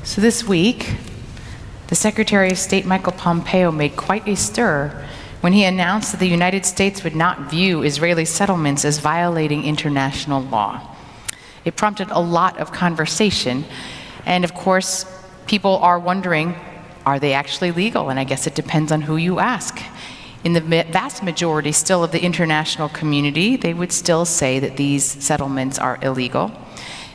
So this week, the Secretary of State Michael Pompeo made quite a stir when he announced that the United States would not view Israeli settlements as violating international law. It prompted a lot of conversation, and of course, people are wondering, are they actually legal? And I guess it depends on who you ask. In the vast majority still of the international community, they would still say that these settlements are illegal.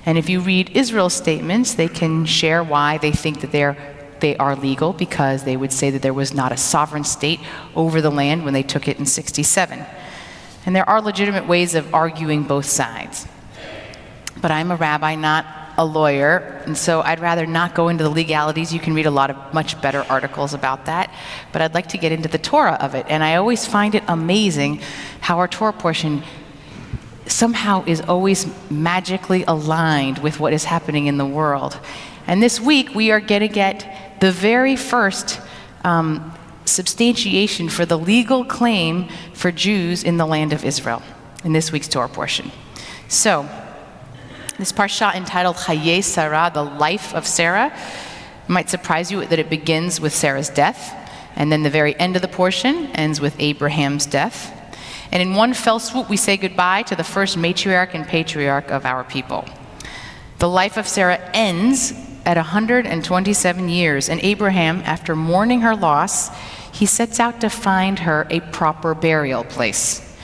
And if you read Israel's statements, they can share why they think that they are legal, because they would say that there was not a sovereign state over the land when they took it in 1967. And there are legitimate ways of arguing both sides. But I'm a rabbi, not a lawyer, and so I'd rather not go into the legalities. You can read a lot of much better articles about that, but I'd like to get into the Torah of it. And I always find it amazing how our Torah portion somehow is always magically aligned with what is happening in the world. And this week we are going to get the very first substantiation for the legal claim for Jews in the land of Israel in this week's Torah portion. So, this parsha entitled Chayei Sarah, the life of Sarah, might surprise you that it begins with Sarah's death, and then the very end of the portion ends with Abraham's death. And in one fell swoop, we say goodbye to the first matriarch and patriarch of our people. The life of Sarah ends at 127 years, and Abraham, after mourning her loss, he sets out to find her a proper burial place.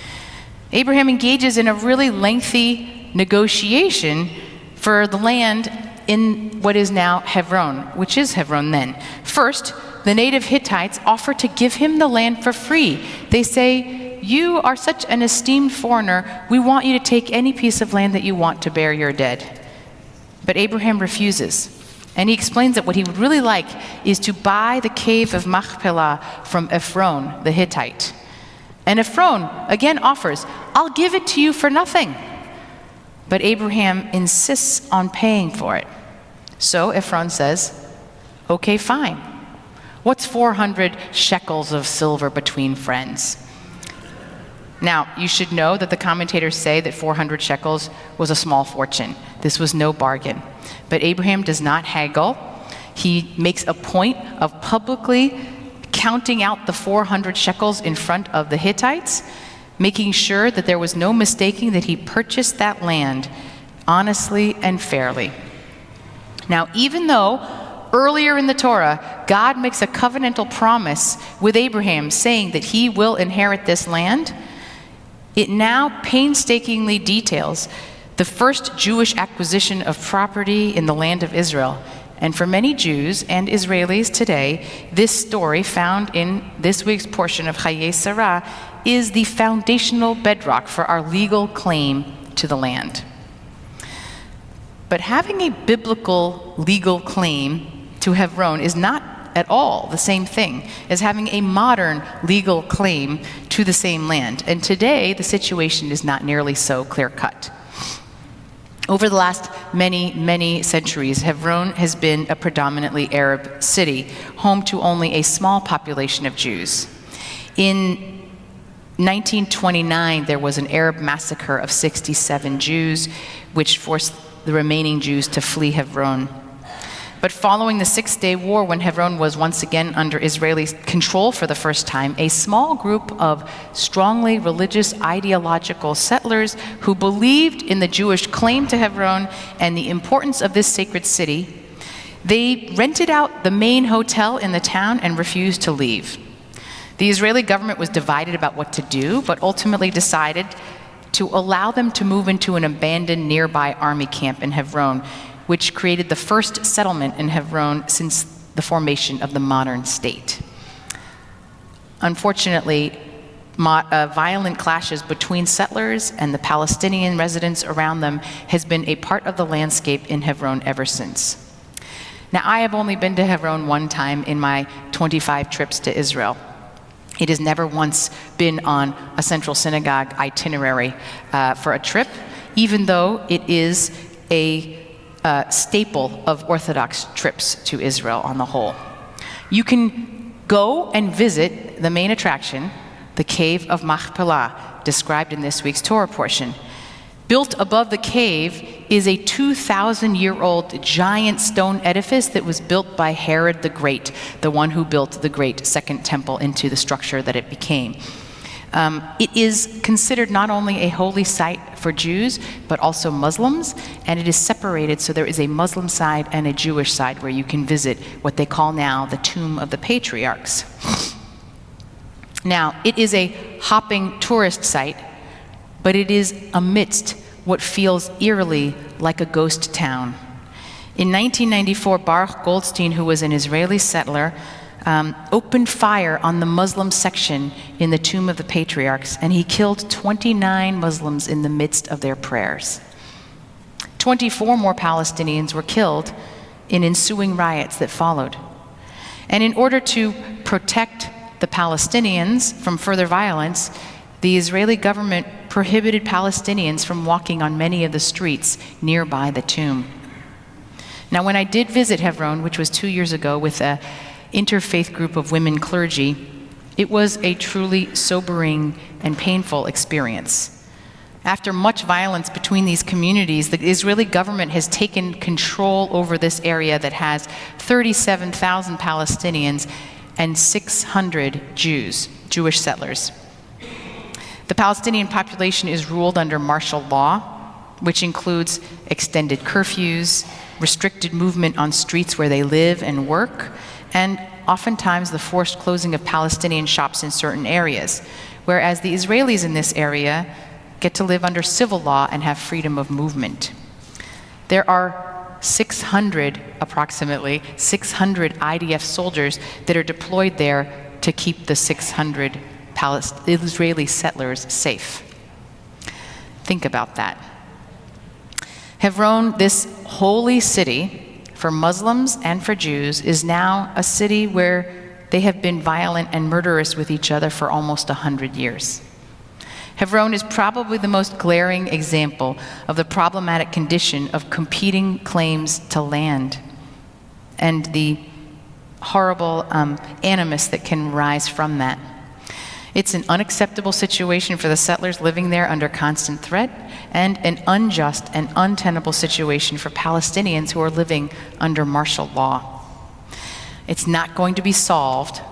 Abraham engages in a really lengthy negotiation for the land in what is now Hebron, which is Hebron then. First, the native Hittites offer to give him the land for free. They say, "You are such an esteemed foreigner, we want you to take any piece of land that you want to bury your dead." But Abraham refuses, and he explains that what he would really like is to buy the cave of Machpelah from Ephron, the Hittite. And Ephron again offers, "I'll give it to you for nothing." But Abraham insists on paying for it. So Ephron says, "Okay, fine. What's 400 shekels of silver between friends?" Now, you should know that the commentators say that 400 shekels was a small fortune. This was no bargain. But Abraham does not haggle. He makes a point of publicly counting out the 400 shekels in front of the Hittites, making sure that there was no mistaking that he purchased that land honestly and fairly. Now, even though earlier in the Torah, God makes a covenantal promise with Abraham saying that he will inherit this land, it now painstakingly details the first Jewish acquisition of property in the land of Israel. And for many Jews and Israelis today, this story found in this week's portion of Chayei Sarah is the foundational bedrock for our legal claim to the land. But having a biblical legal claim to Hebron is not at all the same thing as having a modern legal claim to the same land. And today, the situation is not nearly so clear-cut. Over the last many centuries, Hebron has been a predominantly Arab city, home to only a small population of Jews. In 1929, there was an Arab massacre of 67 Jews, which forced the remaining Jews to flee Hebron. But following the Six-Day War, when Hebron was once again under Israeli control for the first time, a small group of strongly religious ideological settlers who believed in the Jewish claim to Hebron and the importance of this sacred city, they rented out the main hotel in the town and refused to leave. The Israeli government was divided about what to do, but ultimately decided to allow them to move into an abandoned nearby army camp in Hebron, which created the first settlement in Hebron since the formation of the modern state. Unfortunately, violent clashes between settlers and the Palestinian residents around them has been a part of the landscape in Hebron ever since. Now, I have only been to Hebron one time in my 25 trips to Israel. It has never once been on a central synagogue itinerary for a trip, even though it is a staple of Orthodox trips to Israel on the whole. You can go and visit the main attraction, the Cave of Machpelah, described in this week's Torah portion. Built above the cave is a 2,000-year-old giant stone edifice that was built by Herod the Great, the one who built the great Second Temple into the structure that it became. It is considered not only a holy site for Jews, but also Muslims, and it is separated, so there is a Muslim side and a Jewish side where you can visit what they call now the Tomb of the Patriarchs. Now, it is a hopping tourist site, but it is amidst what feels eerily like a ghost town. In 1994, Baruch Goldstein, who was an Israeli settler, opened fire on the Muslim section in the Tomb of the Patriarchs, and he killed 29 Muslims in the midst of their prayers. 24 more Palestinians were killed in ensuing riots that followed. And in order to protect the Palestinians from further violence, the Israeli government prohibited Palestinians from walking on many of the streets nearby the tomb. Now, when I did visit Hebron, which was 2 years ago, with an interfaith group of women clergy, it was a truly sobering and painful experience. After much violence between these communities, the Israeli government has taken control over this area that has 37,000 Palestinians and 600 Jewish settlers. The Palestinian population is ruled under martial law, which includes extended curfews, restricted movement on streets where they live and work, and oftentimes the forced closing of Palestinian shops in certain areas, whereas the Israelis in this area get to live under civil law and have freedom of movement. There are approximately 600 IDF soldiers that are deployed there to keep the 600 Israeli settlers safe. Think about that. Hebron, this holy city for Muslims and for Jews, is now a city where they have been violent and murderous with each other for almost 100 years. Hebron is probably the most glaring example of the problematic condition of competing claims to land and the horrible animus that can rise from that. It's an unacceptable situation for the settlers living there under constant threat, and an unjust and untenable situation for Palestinians who are living under martial law. It's not going to be solved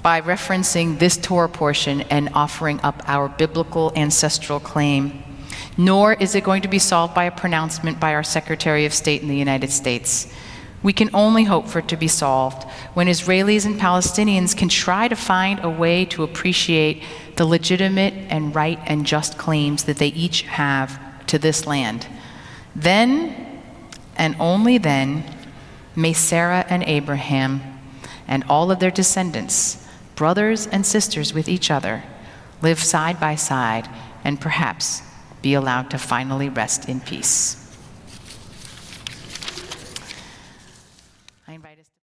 by referencing this Torah portion and offering up our biblical ancestral claim, nor is it going to be solved by a pronouncement by our Secretary of State in the United States. We can only hope for it to be solved when Israelis and Palestinians can try to find a way to appreciate the legitimate and right and just claims that they each have to this land. Then, and only then, may Sarah and Abraham and all of their descendants, brothers and sisters with each other, live side by side and perhaps be allowed to finally rest in peace.